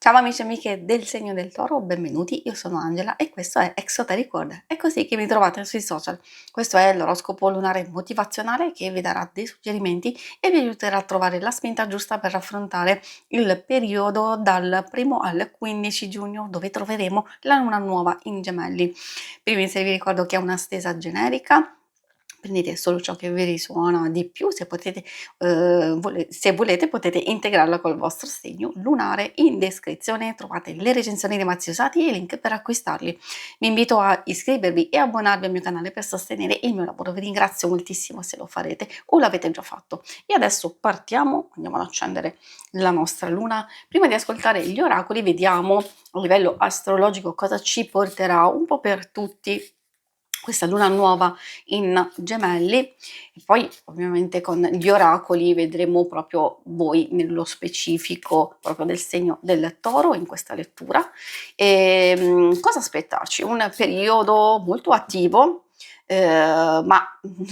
Ciao amici e amiche del segno del toro, benvenuti, io sono Angela e questo è Exoteric World, è così che mi trovate sui social. Questo è l'oroscopo lunare motivazionale che vi darà dei suggerimenti e vi aiuterà a trovare la spinta giusta per affrontare il periodo dal 1 al 15 giugno dove troveremo la luna nuova in Gemelli. Prima se vi ricordo che è una stesa generica. Prendete solo ciò che vi risuona di più, se volete potete integrarla col vostro segno lunare. In descrizione trovate le recensioni dei mazzi usati e i link per acquistarli. Vi invito a iscrivervi e abbonarvi al mio canale per sostenere il mio lavoro, vi ringrazio moltissimo se lo farete o l'avete già fatto. E adesso partiamo, andiamo ad accendere la nostra luna. Prima di ascoltare gli oracoli vediamo a livello astrologico cosa ci porterà un po' per tutti questa luna nuova in Gemelli, e poi ovviamente con gli oracoli vedremo proprio voi nello specifico proprio del segno del toro in questa lettura. Cosa aspettarci? Un periodo molto attivo, ma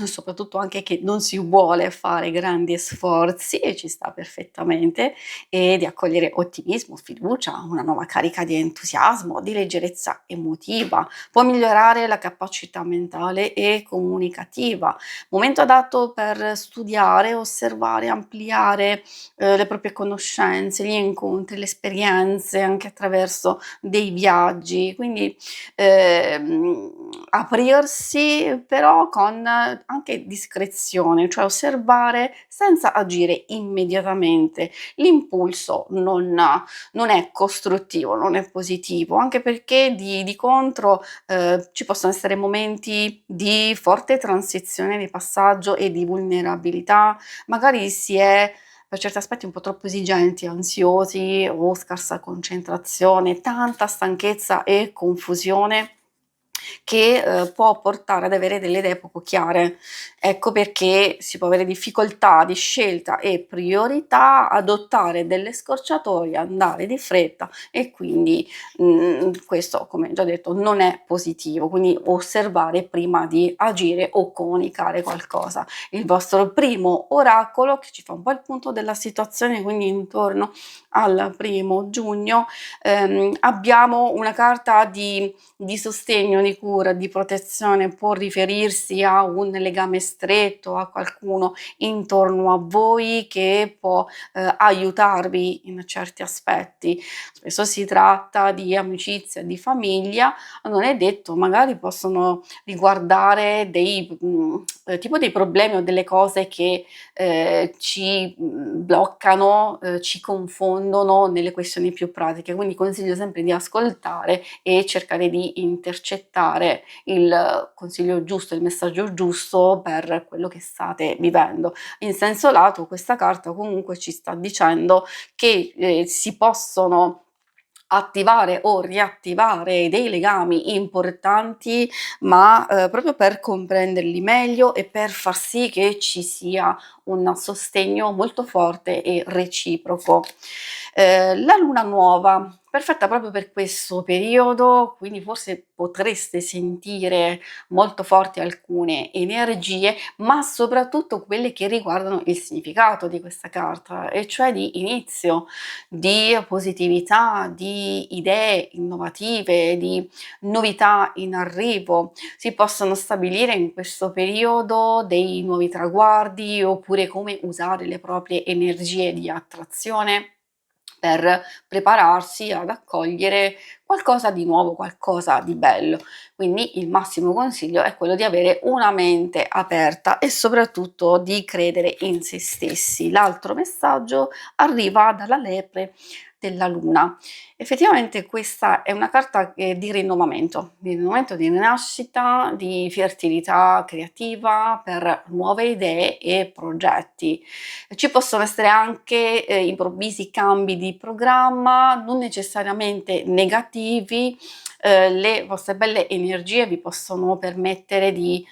soprattutto anche che non si vuole fare grandi sforzi e ci sta perfettamente, e di accogliere ottimismo, fiducia, una nuova carica di entusiasmo, di leggerezza emotiva. Può migliorare la capacità mentale e comunicativa. Momento adatto per studiare, osservare, ampliare le proprie conoscenze, gli incontri, le esperienze anche attraverso dei viaggi. Quindi aprirsi però con anche discrezione, cioè osservare senza agire immediatamente. L'impulso non è costruttivo, non è positivo, anche perché di contro ci possono essere momenti di forte transizione, di passaggio e di vulnerabilità. Magari si è per certi aspetti un po' troppo esigenti, ansiosi o scarsa concentrazione, tanta stanchezza e confusione che può portare ad avere delle idee poco chiare. Ecco perché si può avere difficoltà di scelta e priorità, adottare delle scorciatoie, andare di fretta e quindi questo, come già detto, non è positivo. Quindi osservare prima di agire o comunicare qualcosa. Il vostro primo oracolo che ci fa un po' il punto della situazione, quindi intorno al 1 giugno, abbiamo una carta di sostegno, di cura, di protezione. Può riferirsi a un legame stretto, a qualcuno intorno a voi che può aiutarvi in certi aspetti. Spesso si tratta di amicizia, di famiglia, non è detto, magari possono riguardare tipo dei problemi o delle cose che ci bloccano, ci confondono nelle questioni più pratiche. Quindi consiglio sempre di ascoltare e cercare di intercettare il consiglio giusto, il messaggio giusto per quello che state vivendo. In senso lato, questa carta comunque ci sta dicendo che si possono attivare o riattivare dei legami importanti, ma proprio per comprenderli meglio e per far sì che ci sia un sostegno molto forte e reciproco. La luna nuova, perfetta proprio per questo periodo, quindi forse potreste sentire molto forti alcune energie, ma soprattutto quelle che riguardano il significato di questa carta, e cioè di inizio, di positività, di idee innovative, di novità in arrivo. Si possono stabilire in questo periodo dei nuovi traguardi oppure come usare le proprie energie di attrazione per prepararsi ad accogliere qualcosa di nuovo, qualcosa di bello. Quindi il massimo consiglio è quello di avere una mente aperta e soprattutto di credere in se stessi. L'altro messaggio arriva dalla lepre della luna. Effettivamente questa è una carta di rinnovamento, di rinascita, di fertilità creativa per nuove idee e progetti. Ci possono essere anche improvvisi cambi di programma, non necessariamente negativi. Le vostre belle energie vi possono permettere di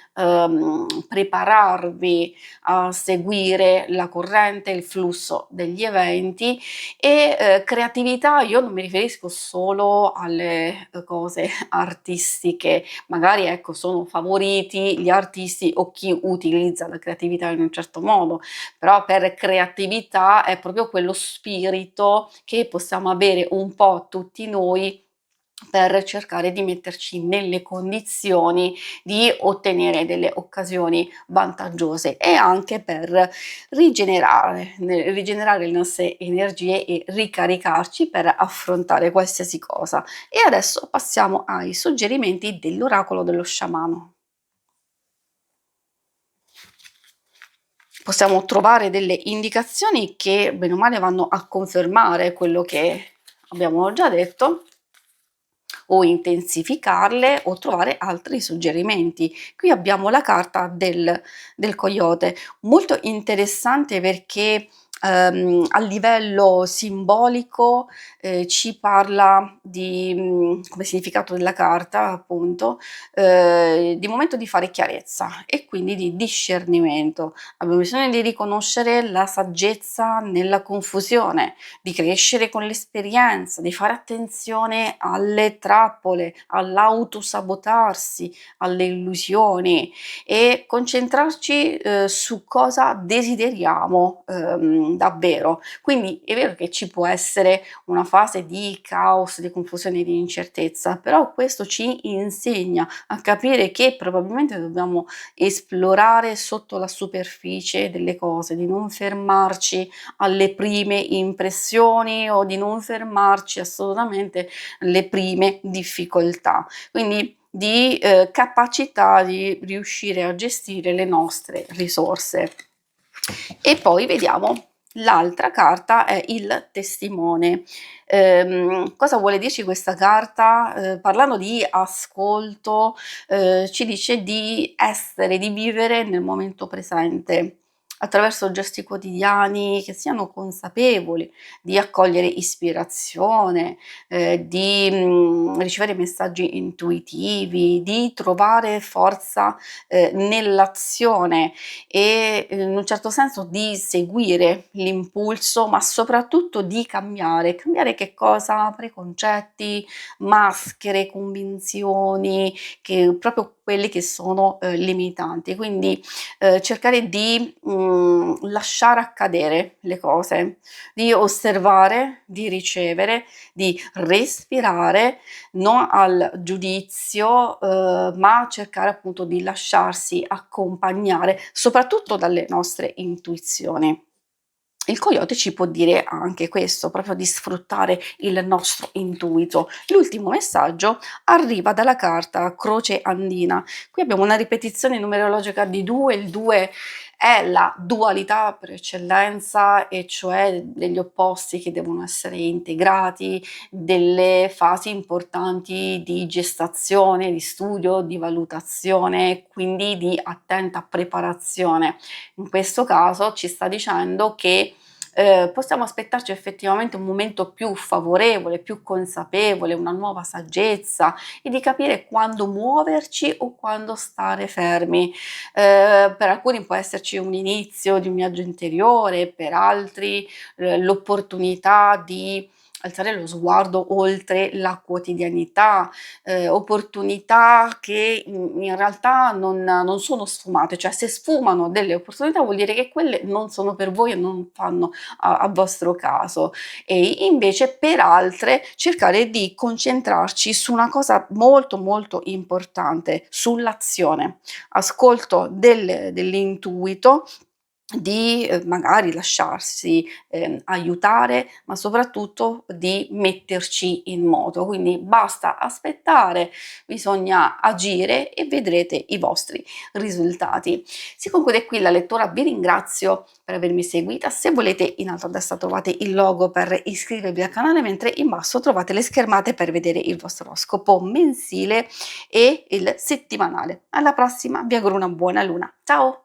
prepararvi a seguire la corrente, il flusso degli eventi e creatività io non mi riferisco solo alle, cose artistiche, magari ecco sono favoriti gli artisti o chi utilizza la creatività in un certo modo, però per creatività è proprio quello spirito che possiamo avere un po' tutti noi per cercare di metterci nelle condizioni di ottenere delle occasioni vantaggiose e anche per rigenerare le nostre energie e ricaricarci per affrontare qualsiasi cosa. E adesso passiamo ai suggerimenti dell'oracolo dello sciamano. Possiamo trovare delle indicazioni che bene o male vanno a confermare quello che abbiamo già detto o intensificarle o trovare altri suggerimenti. Qui abbiamo la carta del coyote, molto interessante perché a livello simbolico ci parla di, come significato della carta appunto, di momento di fare chiarezza e quindi di discernimento. Abbiamo bisogno di riconoscere la saggezza nella confusione, di crescere con l'esperienza, di fare attenzione alle trappole, all'autosabotarsi, alle illusioni e concentrarci, su cosa desideriamo, davvero. Quindi è vero che ci può essere una fase di caos, di confusione, di incertezza, però questo ci insegna a capire che probabilmente dobbiamo esplorare sotto la superficie delle cose, di non fermarci alle prime impressioni o di non fermarci assolutamente alle prime difficoltà. Quindi di capacità di riuscire a gestire le nostre risorse. E poi vediamo l'altra carta è il testimone. Cosa vuole dirci questa carta? Parlando di ascolto, ci dice di essere, di vivere nel momento presente attraverso gesti quotidiani che siano consapevoli, di accogliere ispirazione, di ricevere messaggi intuitivi, di trovare forza nell'azione e in un certo senso di seguire l'impulso, ma soprattutto di cambiare. Cambiare che cosa? Preconcetti, maschere, convinzioni, che proprio quelli che sono limitanti. Quindi cercare di lasciare accadere le cose, di osservare, di ricevere, di respirare, non al giudizio, ma cercare appunto di lasciarsi accompagnare, soprattutto dalle nostre intuizioni. Il coyote ci può dire anche questo, proprio di sfruttare il nostro intuito. L'ultimo messaggio arriva dalla carta Croce Andina. Qui abbiamo una ripetizione numerologica di 2, il 2 è la dualità per eccellenza, e cioè degli opposti che devono essere integrati, delle fasi importanti di gestazione, di studio, di valutazione, quindi di attenta preparazione. In questo caso ci sta dicendo che possiamo aspettarci effettivamente un momento più favorevole, più consapevole, una nuova saggezza e di capire quando muoverci o quando stare fermi. Per alcuni può esserci un inizio di un viaggio interiore, per altri l'opportunità di alzare lo sguardo oltre la quotidianità, opportunità che in realtà non sono sfumate, cioè se sfumano delle opportunità vuol dire che quelle non sono per voi e non fanno a vostro caso. E invece per altre cercare di concentrarci su una cosa molto molto importante, sull'azione. Ascolto dell'intuito, di magari lasciarsi aiutare, ma soprattutto di metterci in moto. Quindi basta aspettare, bisogna agire e vedrete i vostri risultati. Si conclude qui la lettura, vi ringrazio per avermi seguita. Se volete, in alto a destra trovate il logo per iscrivervi al canale, mentre in basso trovate le schermate per vedere il vostro oroscopo mensile e il settimanale. Alla prossima, vi auguro una buona luna. Ciao!